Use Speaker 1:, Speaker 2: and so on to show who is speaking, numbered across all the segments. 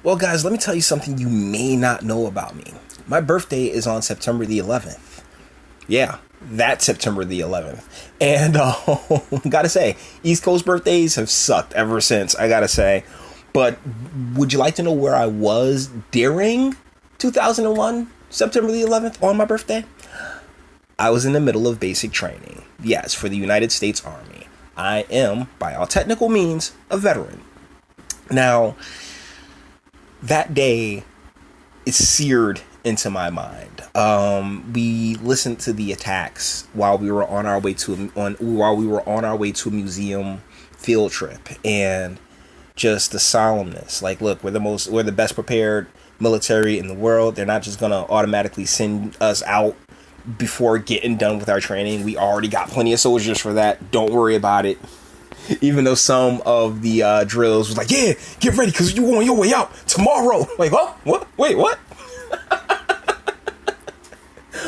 Speaker 1: Well, guys, let me tell you something you may not know about me. My birthday is on September the 11th. Yeah, that September the 11th. And gotta say, East Coast birthdays have sucked ever since, I gotta say. But would you like to know where I was during 2001, September the 11th, on my birthday? I was in the middle of basic training. Yes, for the United States Army. I am, by all technical means, a veteran. Now, that day is seared into my mind. We listened to the attacks while we were on our way to a museum field trip, and just the solemnness. Like, look, we're the best prepared military in the world. They're not just gonna automatically send us out before getting done with our training. We already got plenty of soldiers for that. Don't worry about it. Even though some of the drills was like, yeah, get ready because you on your way out tomorrow. Like, huh? What? Wait, what?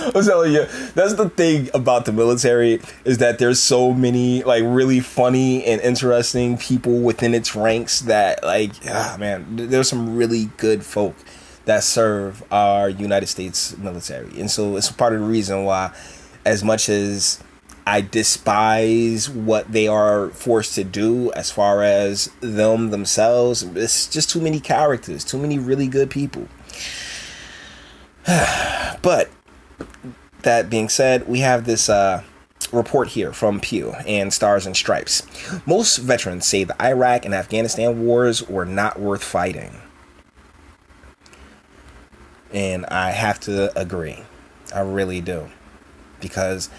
Speaker 1: I'm telling you, that's the thing about the military, is that there's so many like really funny and interesting people within its ranks that, like, man, there's some really good folk that serve our United States military. And so it's part of the reason why, as much as I despise what they are forced to do as far as themselves, it's just too many characters, too many really good people. But that being said, we have this report here from Pew and Stars and Stripes. Most veterans say the Iraq and Afghanistan wars were not worth fighting. And I have to agree. I really do. Because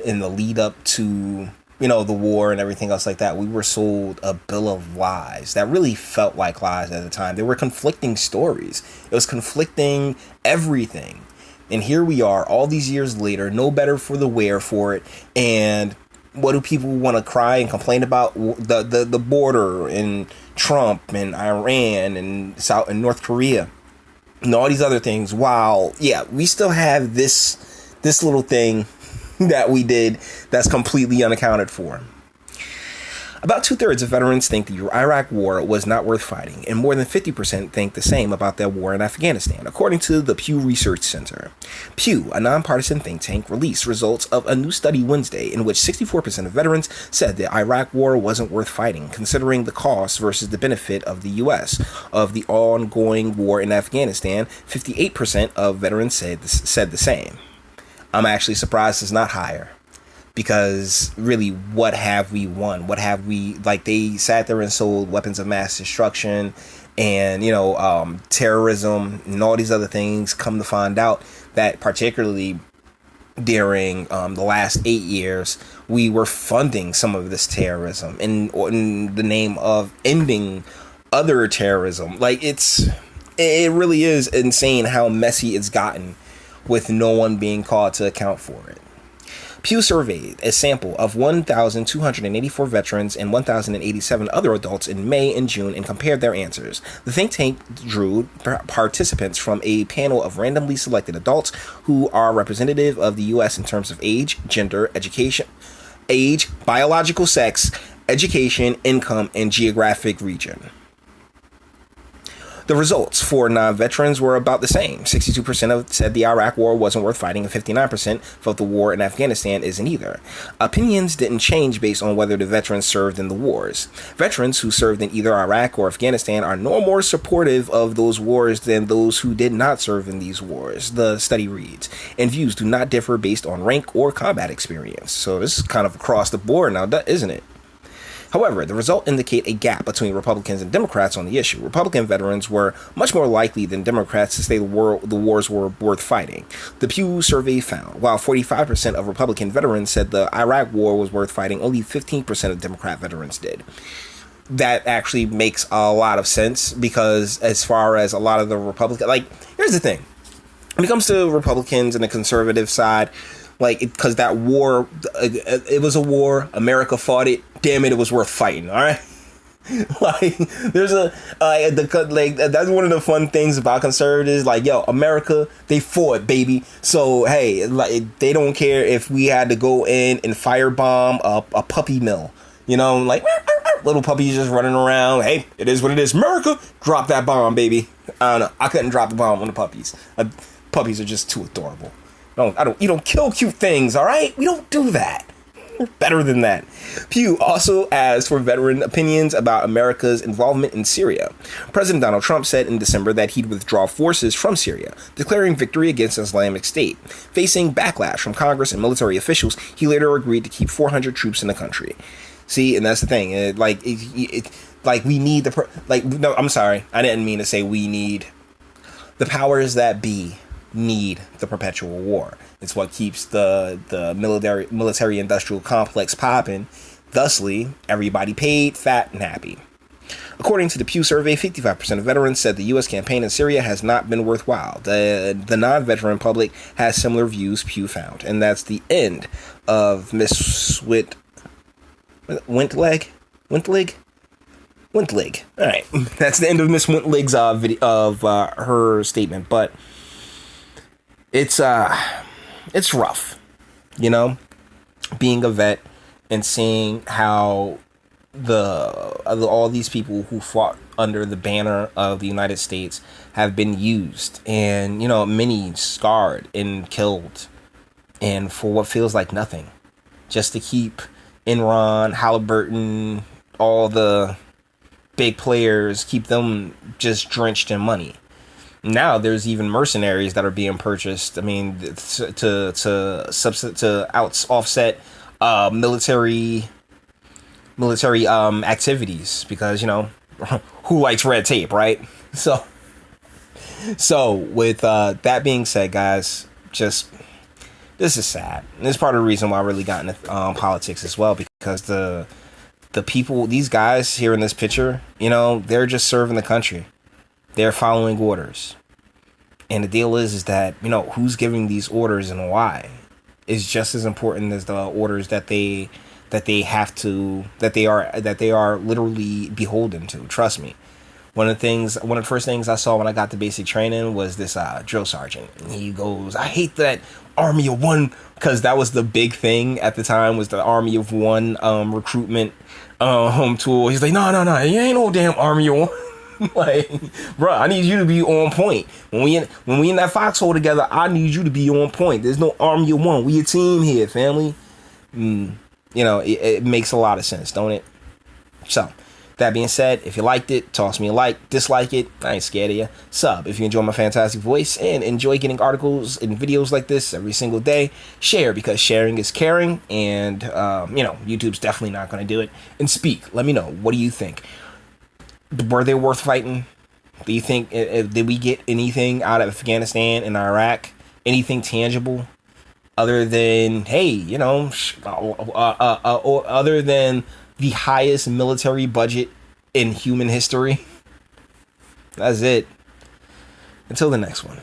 Speaker 1: in the lead up to, the war and everything else like that, we were sold a bill of lies that really felt like lies at the time. They were conflicting stories. It was conflicting everything. And here we are all these years later, no better for the wear for it. And what do people want to cry and complain about? The border and Trump and Iran and South and North Korea and all these other things. While, yeah, we still have this little thing that we did that's completely unaccounted for. About 2/3 of veterans think the Iraq war was not worth fighting, and more than 50% think the same about their war in Afghanistan, according to the Pew Research Center. Pew, a nonpartisan think tank, released results of a new study Wednesday in which 64% of veterans said the Iraq war wasn't worth fighting, considering the cost versus the benefit of the U.S. of the ongoing war in Afghanistan. 58% of veterans said the same. I'm actually surprised it's not higher, because really, what have we won? What have we, like, they sat there and sold weapons of mass destruction and, terrorism and all these other things. Come to find out that particularly during the last 8 years, we were funding some of this terrorism in the name of ending other terrorism. Like, it really is insane how messy it's gotten, with no one being called to account for it. Pew surveyed a sample of 1,284 veterans and 1,087 other adults in May and June and compared their answers. The think tank drew participants from a panel of randomly selected adults who are representative of the U.S. in terms of age, gender, education, biological sex, education, income, and geographic region. The results for non-veterans were about the same. 62% said the Iraq war wasn't worth fighting, and 59% felt the war in Afghanistan isn't either. Opinions didn't change based on whether the veterans served in the wars. Veterans who served in either Iraq or Afghanistan are no more supportive of those wars than those who did not serve in these wars, the study reads. And views do not differ based on rank or combat experience. So this is kind of across the board now, isn't it? However, the results indicate a gap between Republicans and Democrats on the issue. Republican veterans were much more likely than Democrats to say the wars were worth fighting. The Pew survey found, while 45% of Republican veterans said the Iraq war was worth fighting, only 15% of Democrat veterans did. That actually makes a lot of sense, because as far as a lot of the Republicans, like, here's the thing. When it comes to Republicans and the conservative side, like, because that war, it was a war. America fought it. Damn it, it was worth fighting. All right. Like, there's that's one of the fun things about conservatives. Like, yo, America, they fought, baby. So hey, like, they don't care if we had to go in and firebomb a puppy mill. Like, little puppies just running around. Hey, it is what it is. America, drop that bomb, baby. I don't know. I couldn't drop the bomb on the puppies. Puppies are just too adorable. You don't kill cute things, all right? We don't do that. We're better than that. Pew also asked for veteran opinions about America's involvement in Syria. President Donald Trump said in December that he'd withdraw forces from Syria, declaring victory against Islamic State. Facing backlash from Congress and military officials, he later agreed to keep 400 troops in the country. See, and that's the thing. We need no, I'm sorry. I didn't mean to say we need. The powers that be need the perpetual war. It's what keeps the military industrial complex popping. Thusly, everybody paid, fat, and happy. According to the Pew survey, 55% of veterans said the U.S. campaign in Syria has not been worthwhile. The non-veteran public has similar views, Pew found. And that's the end of Miss Wintlig? All right, that's the end of Miss Wintlig's video of her statement. But it's rough, being a vet and seeing how all these people who fought under the banner of the United States have been used, and many scarred and killed, and for what feels like nothing, just to keep Enron, Halliburton, all the big players, keep them just drenched in money. Now there's even mercenaries that are being purchased. I mean, to offset military activities, because who likes red tape, right? So with that being said, guys, this is sad. And this is part of the reason why I really got into politics as well, because the people, these guys here in this picture, they're just serving the country. They're following orders. And the deal is that, who's giving these orders and why is just as important as the orders that they are literally beholden to. Trust me. One of the first things I saw when I got to basic training was this drill sergeant. And he goes, I hate that Army of One, because that was the big thing at the time, was the Army of One recruitment tool. He's like, no, you ain't no damn Army of One. Like, bro, I need you to be on point. When we in that foxhole together, I need you to be on point. There's no Army of One. We a team here, family. It makes a lot of sense, don't it? So, that being said, if you liked it, toss me a like. Dislike it, I ain't scared of you. Sub if you enjoy my fantastic voice and enjoy getting articles and videos like this every single day. Share, because sharing is caring, and YouTube's definitely not going to do it. And speak. Let me know. What do you think? Were they worth fighting? Do you think did we get anything out of Afghanistan and Iraq? Anything tangible? Other than, hey, other than the highest military budget in human history. That's it. Until the next one.